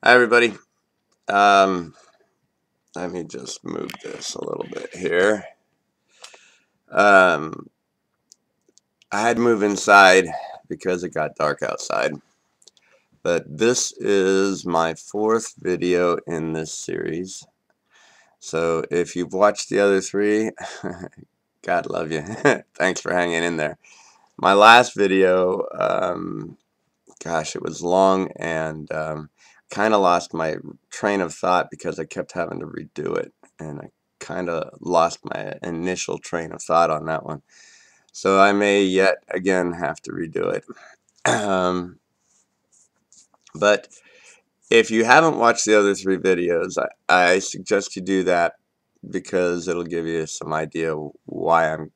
Hi everybody. Um, Let me just move this a little bit here. I had to move inside because it got dark outside. But this is my fourth video in this series. So if you've watched the other three, God love you. Thanks for hanging in there. My last video, gosh, it was long and kind of lost my train of thought because I kept having to redo it, and I kind of lost my initial train of thought on that one. So I may yet again have to redo it. But if you haven't watched the other three videos, I suggest you do that because it'll give you some idea why I'm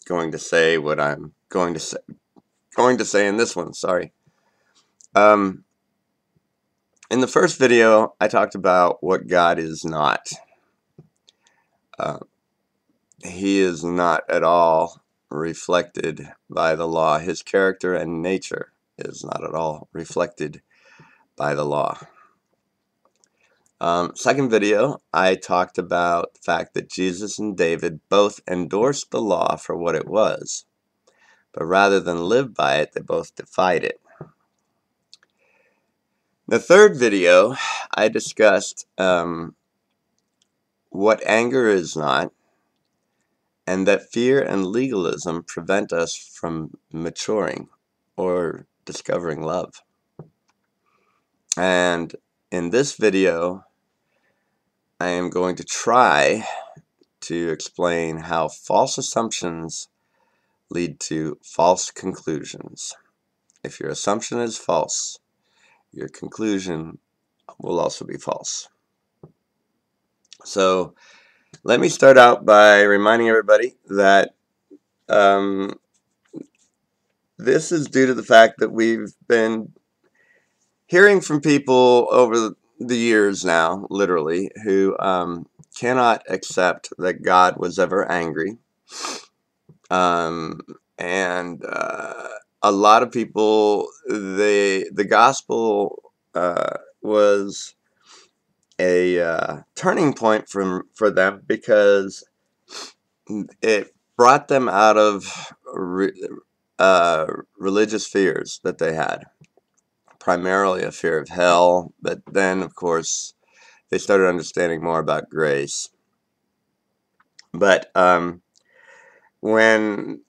going to say what I'm going to say in this one. Sorry. Um, In the first video, I talked about what God is not. Uh, he is not at all reflected by the law. His character and nature is not at all reflected by the law. Second video, I talked about the fact that Jesus and David both endorsed the law for what it was, but rather than live by it, they both defied it. The third video, I discussed what anger is not, and that fear and legalism prevent us from maturing or discovering love. And in this video, I am going to try to explain how false assumptions lead to false conclusions. If your assumption is false, your conclusion will also be false. So let me start out by reminding everybody that this is due to the fact that we've been hearing from people over the years now, literally, who cannot accept that God was ever angry. And a lot of people, the gospel was a turning point for them because it brought them out of religious fears that they had. Primarily a fear of hell, but then, of course, they started understanding more about grace. But when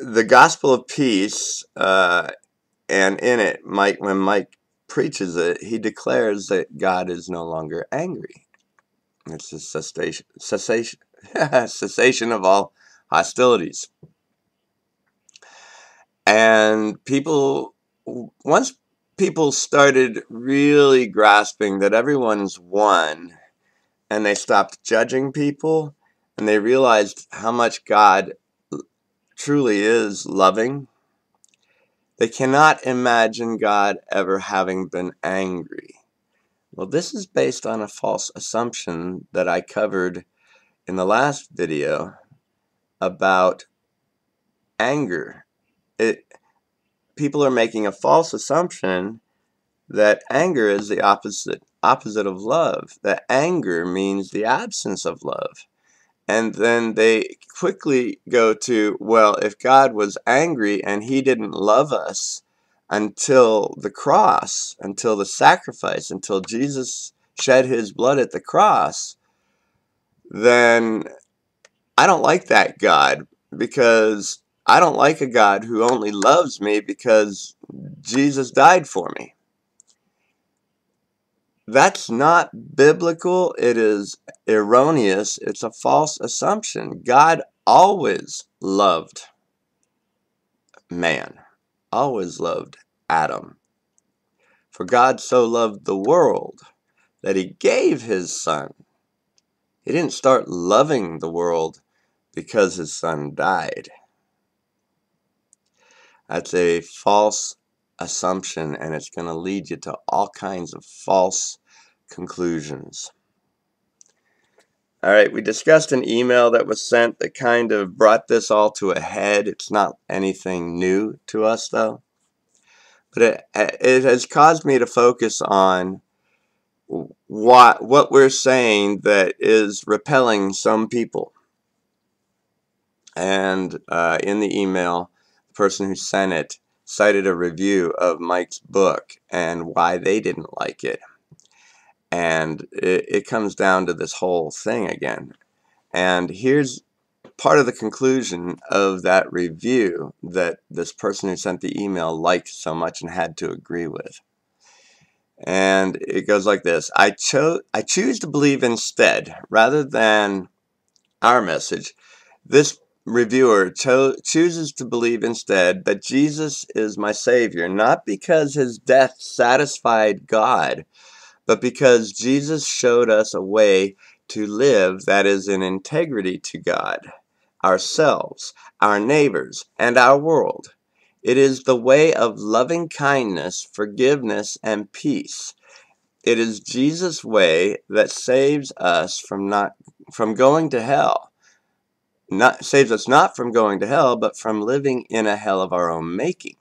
the gospel of peace, and in it, when Mike preaches it, he declares that God is no longer angry. It's a cessation of all hostilities. And people, once people started really grasping that everyone's one, and they stopped judging people, and they realized how much God truly is loving, they cannot imagine God ever having been angry. Well, this is based on a false assumption that I covered in the last video about anger. People are making a false assumption that anger is the opposite of love, that anger means the absence of love. And then they quickly go to, well, if God was angry and he didn't love us until the cross, until the sacrifice, until Jesus shed his blood at the cross, then I don't like that God, because I don't like a God who only loves me because Jesus died for me. That's not biblical. It is erroneous. It's a false assumption. God always loved man, always loved Adam. For God so loved the world that he gave his son. He didn't start loving the world because his son died. That's a false assumption, and it's going to lead you to all kinds of false conclusions. All right, we discussed an email that was sent that kind of brought this all to a head. It's not anything new to us, though. But it has caused me to focus on what we're saying that is repelling some people. And in the email, the person who sent it cited a review of Mike's book and why they didn't like it. And it comes down to this whole thing again. And here's part of the conclusion of that review that this person who sent the email liked so much and had to agree with. And it goes like this: I choose to believe instead, rather than our message. This reviewer chooses to believe instead that Jesus is my Savior, not because his death satisfied God, but because Jesus showed us a way to live that is in integrity to God, ourselves, our neighbors, and our world. It is the way of loving kindness, forgiveness, and peace. It is Jesus' way that saves us from going to hell. Saves us not from going to hell, but from living in a hell of our own making.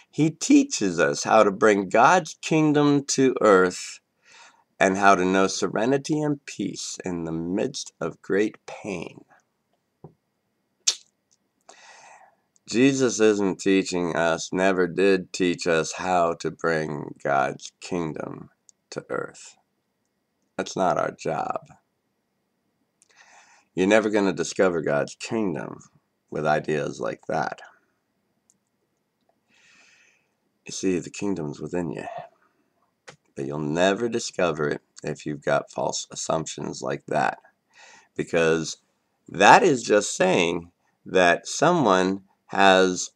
He teaches us how to bring God's kingdom to earth and how to know serenity and peace in the midst of great pain. Jesus isn't teaching us, never did teach us how to bring God's kingdom to earth. That's not our job. You're never going to discover God's kingdom with ideas like that. You see, the kingdom's within you, but you'll never discover it if you've got false assumptions like that, because that is just saying that someone has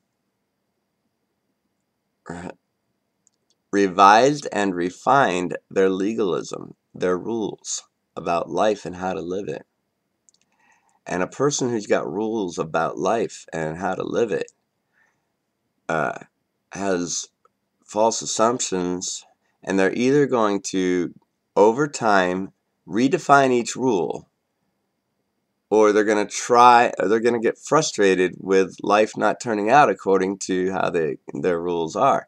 revised and refined their legalism, their rules about life and how to live it. And a person who's got rules about life and how to live it has false assumptions, and they're either going to, over time, redefine each rule, or they're going to get frustrated with life not turning out according to how their rules are.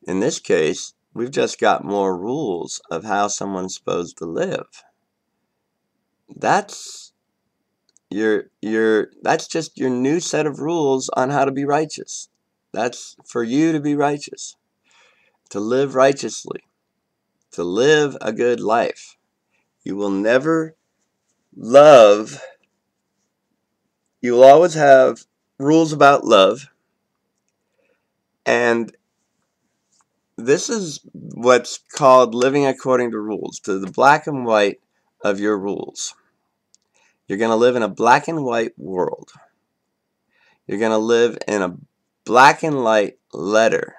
In this case, we've just got more rules of how someone's supposed to live. That's that's just your new set of rules on how to be righteous. That's for you to be righteous, to live righteously, to live a good life. You will never love. You will always have rules about love, and this is what's called living according to rules, to the black and white of your rules. You're going to live in a black and white world. You're going to live in a black and white letter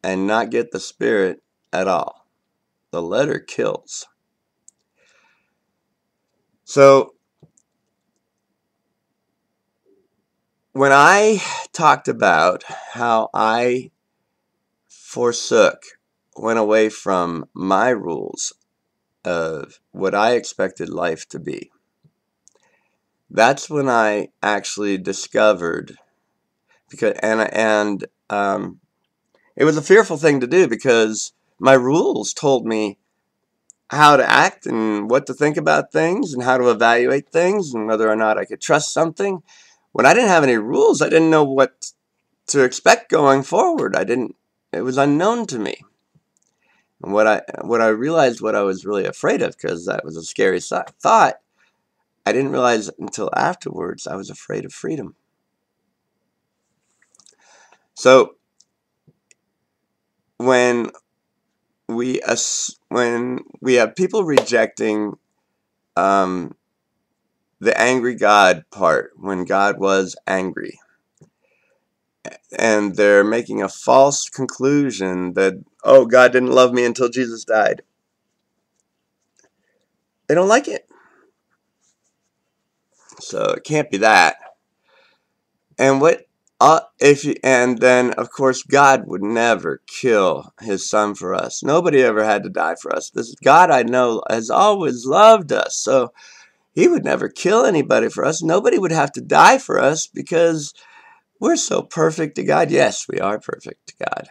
and not get the spirit at all. The letter kills. So when I talked about how I went away from my rules of what I expected life to be, that's when I actually discovered, it was a fearful thing to do, because my rules told me how to act and what to think about things and how to evaluate things and whether or not I could trust something. When I didn't have any rules, I didn't know what to expect going forward. It was unknown to me. And what I realized, what I was really afraid of, because that was a scary thought, I didn't realize until afterwards, I was afraid of freedom. So when we have people rejecting the angry God part, when God was angry, and they're making a false conclusion that, oh, God didn't love me until Jesus died, they don't like it. So it can't be that. And and then of course God would never kill his son for us. Nobody ever had to die for us. This God, I know, has always loved us. So he would never kill anybody for us. Nobody would have to die for us because we're so perfect to God. Yes, we are perfect to God.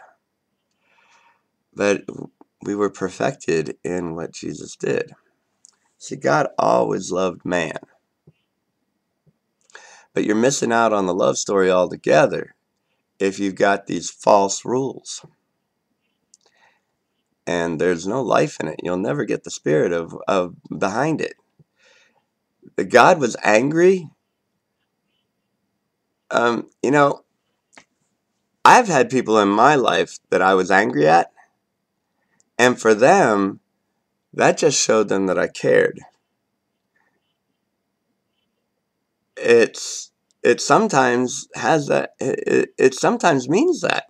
But we were perfected in what Jesus did. See, God always loved man. But you're missing out on the love story altogether if you've got these false rules. And there's no life in it. You'll never get the spirit of behind it. God was angry. You know, I've had people in my life that I was angry at, and for them, that just showed them that I cared. It sometimes has that. It sometimes means that.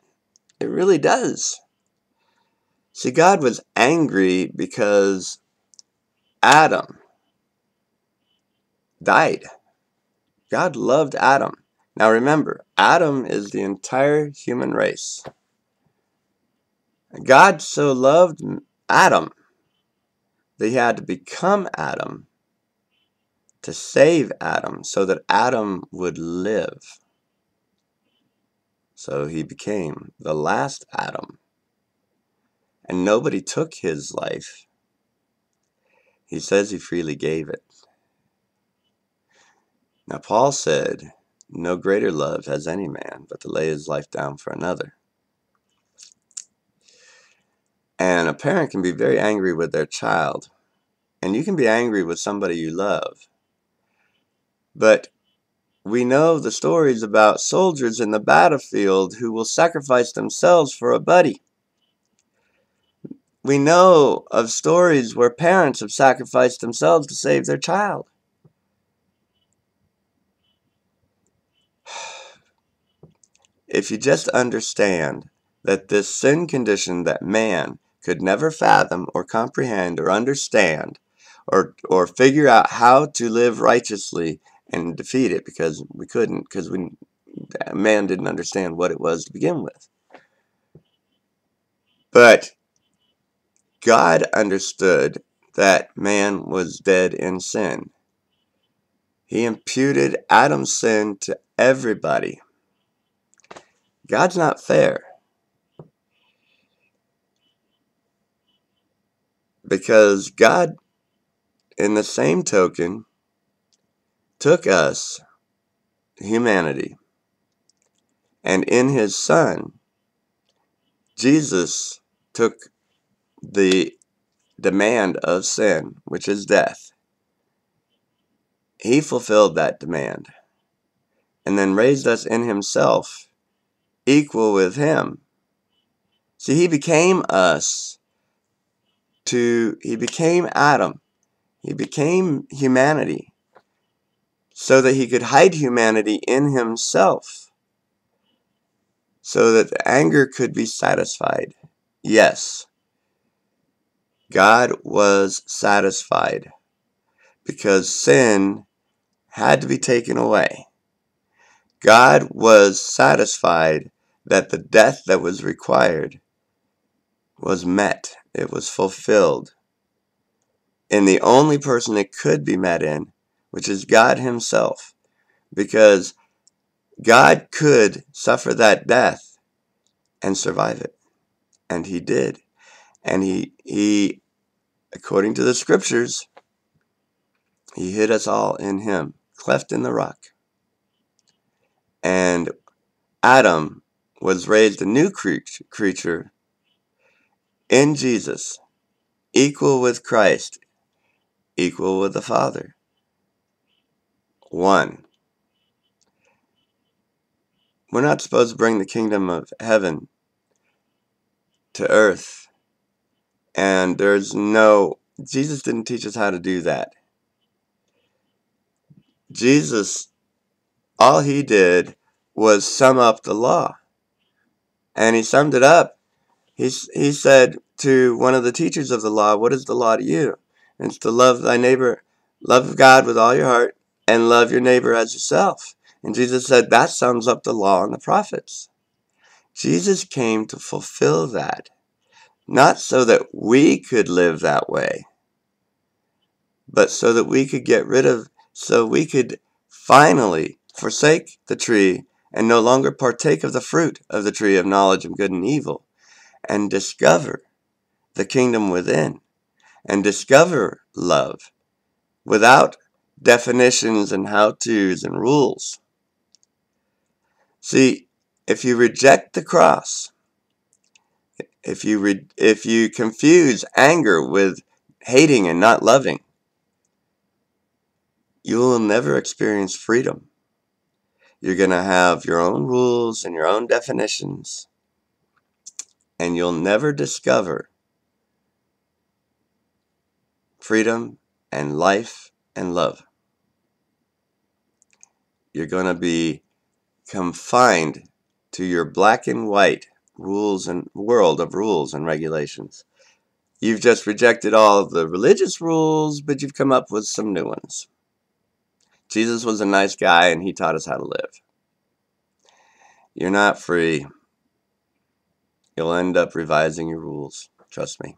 It really does. See, God was angry because Adam died. God loved Adam. Now remember, Adam is the entire human race. God so loved Adam that he had to become Adam to save Adam so that Adam would live. So he became the last Adam. And nobody took his life. He says he freely gave it. Now Paul said, no greater love has any man but to lay his life down for another. And a parent can be very angry with their child. And you can be angry with somebody you love. But we know the stories about soldiers in the battlefield who will sacrifice themselves for a buddy. We know of stories where parents have sacrificed themselves to save their child. If you just understand that this sin condition that man could never fathom or comprehend or understand or figure out how to live righteously and defeat it, because we couldn't, because man didn't understand what it was to begin with. But God understood that man was dead in sin. He imputed Adam's sin to everybody. God's not fair. Because God, in the same token, took us, humanity, and in his Son, Jesus took the demand of sin, which is death. He fulfilled that demand and then raised us in himself, equal with him. See, he became us. He became Adam. He became humanity so that he could hide humanity in himself, so that the anger could be satisfied. Yes, God was satisfied because sin had to be taken away. God was satisfied that the death that was required was met. It was fulfilled in the only person it could be met in, which is God himself. Because God could suffer that death and survive it. And he did. And he according to the scriptures, he hid us all in him, cleft in the rock. And Adam was raised a new creature in Jesus, equal with Christ, equal with the Father. One. We're not supposed to bring the kingdom of heaven to earth. And Jesus didn't teach us how to do that. Jesus, all he did was sum up the law. And he summed it up. He said to one of the teachers of the law, what is the law to you? And it's to love thy neighbor, love God with all your heart, and love your neighbor as yourself. And Jesus said, that sums up the law and the prophets. Jesus came to fulfill that, not so that we could live that way, but so that we could so we could finally forsake the tree and no longer partake of the fruit of the tree of knowledge of good and evil, and discover the kingdom within and discover love without definitions and how-tos and rules. See, if you reject the cross, if you confuse anger with hating and not loving, you will never experience freedom. You're going to have your own rules and your own definitions, and you'll never discover freedom and life and love. You're going to be confined to your black and white rules and world of rules and regulations. You've just rejected all of the religious rules, but you've come up with some new ones. Jesus was a nice guy, and he taught us how to live. You're not free. You'll end up revising your rules. Trust me.